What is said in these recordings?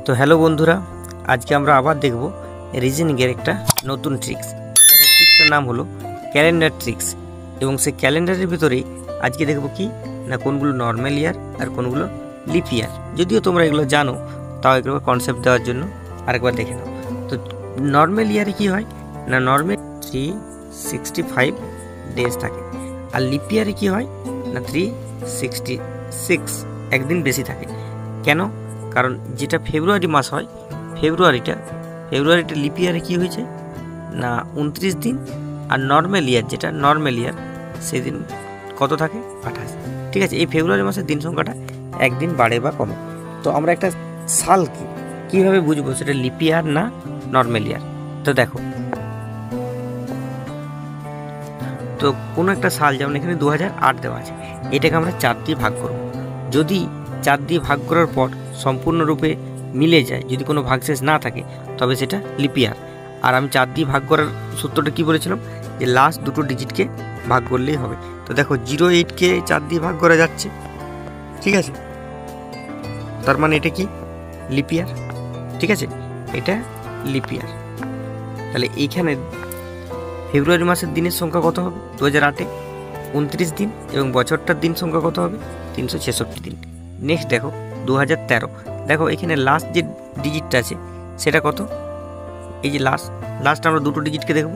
তো হ্যালো বন্ধুরা, আজকে আমরা আবার দেখব রিজনিংয়ের একটা নতুন ট্রিক্স। ট্রিক্সটার নাম হলো ক্যালেন্ডার ট্রিক্স, এবং সেই ক্যালেন্ডারের ভিতরেই আজকে দেখব কি না কোনগুলো নর্মাল ইয়ার আর কোনগুলো লিপ ইয়ার। যদিও তোমরা এগুলো জানো, তাও এগুলো কনসেপ্ট দেওয়ার জন্য আরেকবার দেখে নাও। তো নর্মাল ইয়ারে কি হয় না, নর্মাল 365 ডেজ থাকে, আর লিপ ইয়ারে কি হয় না 366 একদিন বেশি থাকে। কেন? কারণ যেটা ফেব্রুয়ারি মাস হয়, ফেব্রুয়ারিটা লিপ ইয়ারে কী হয়েছে না 29 দিন, আর নর্মাল ইয়ার যেটা নর্মাল ইয়ার সেদিন কত থাকে 28। ঠিক আছে, এই ফেব্রুয়ারি মাসের দিন সংখ্যাটা একদিন বাড়ে বা কমে। তো আমরা একটা সালকে কীভাবে বুঝবো সেটা লিপ ইয়ার না নর্মাল ইয়ার? তো দেখো, তো কোনো একটা সাল যেমন এখানে 2008 দেওয়া আছে, এটাকে আমরা 4 দিয়ে ভাগ করব। যদি 4 দিয়ে ভাগ করার পর সম্পূর্ণরূপে মিলে যায়, যদি কোনো ভাগশেষ না থাকে, তবে সেটা লিপ ইয়ার। আর আমি 4 দিয়ে ভাগ করার সূত্রটা কী বলেছিলাম, যে লাস্ট দুটো ডিজিটকে ভাগ করলেই হবে। তো দেখো 08কে 4 দিয়ে ভাগ করা যাচ্ছে, ঠিক আছে, তার মানে এটা কি লিপ ইয়ার। ঠিক আছে, এটা লিপ ইয়ার। তাহলে এইখানে ফেব্রুয়ারি মাসের দিনের সংখ্যা কত হবে 2008-এ 29 দিন, এবং বছরটার দিন সংখ্যা কত হবে 366 দিন। নেক্সট দেখো 2013, দেখো এখানে লাস্ট যে ডিজিটটা আছে সেটা কত, এই যে লাস্ট আমরা দুটো ডিজিটকে দেখব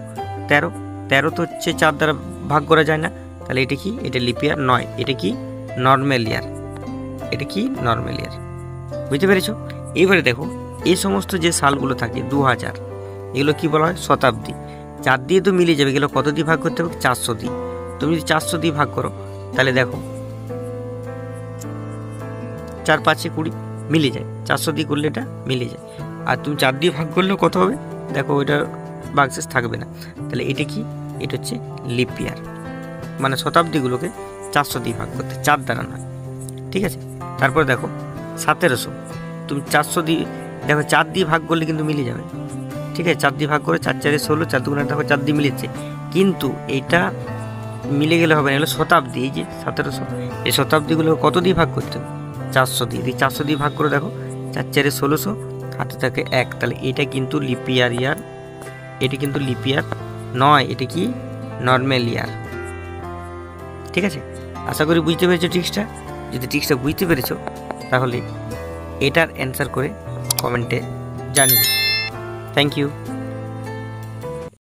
13 তো হচ্ছে 4 দ্বারা ভাগ করা যায় না, তাহলে এটা কি, এটা লিপ ইয়ার নয়, এটা কি নর্মাল ইয়ার। এটা কি নর্মাল ইয়ার, বুঝতে পেরেছো? এইবারে দেখো এই সমস্ত যে সালগুলো থাকে 2000, এগুলো কি বলা হয় শতাব্দী। 4 দিয়ে তো মিলে যাবে, এগুলো কত দিয়ে ভাগ করতে হবে 400 দিয়ে। তুমি যদি 400 দিয়ে ভাগ করো তাহলে দেখো 4 5 20 মিলে যায়, 400 দিয়ে করলে এটা মিলে যায়। আর তুমি 4 দিয়ে ভাগ করলেও কত হবে, দেখো ওইটার ভাগশেষ থাকবে না। তাহলে এটা কি, এটা হচ্ছে লিপ ইয়ার। মানে শতাব্দীগুলোকে 400 দিয়ে ভাগ করতে, 4 দ্বারা নয়। ঠিক আছে, তারপর দেখো 1700, তুমি 400 দিয়ে দেখো 4 দিয়ে ভাগ করলে কিন্তু মিলে যাবে। ঠিক আছে, 4 দিয়ে ভাগ করে 4 4 16, 4 2 দেখো 4 দিয়ে মিলেছে, কিন্তু এইটা মিলে গেলে হবে না, এগুলো শতাব্দী। এই যে 1700, এই শতাব্দীগুলো কত দিয়ে ভাগ করতে হবে 400 দিয়ে। 400 দিয়ে ভাগ করে দেখো 4 4 1600, হাতে থাকে 1, তাহলে এটা কিন্তু লিপ ইয়ার। এটা কিন্তু লিপ ইয়ার নয়, এটা কি নর্মাল ইয়ার। ঠিক আছে, আশা করি বুঝতে পেরেছো ট্রিক্সটা। যদি ট্রিক্সটা বুঝতে পেরেছো তাহলে এটার অ্যান্সার করে কমেন্টে জানিও। Thank you.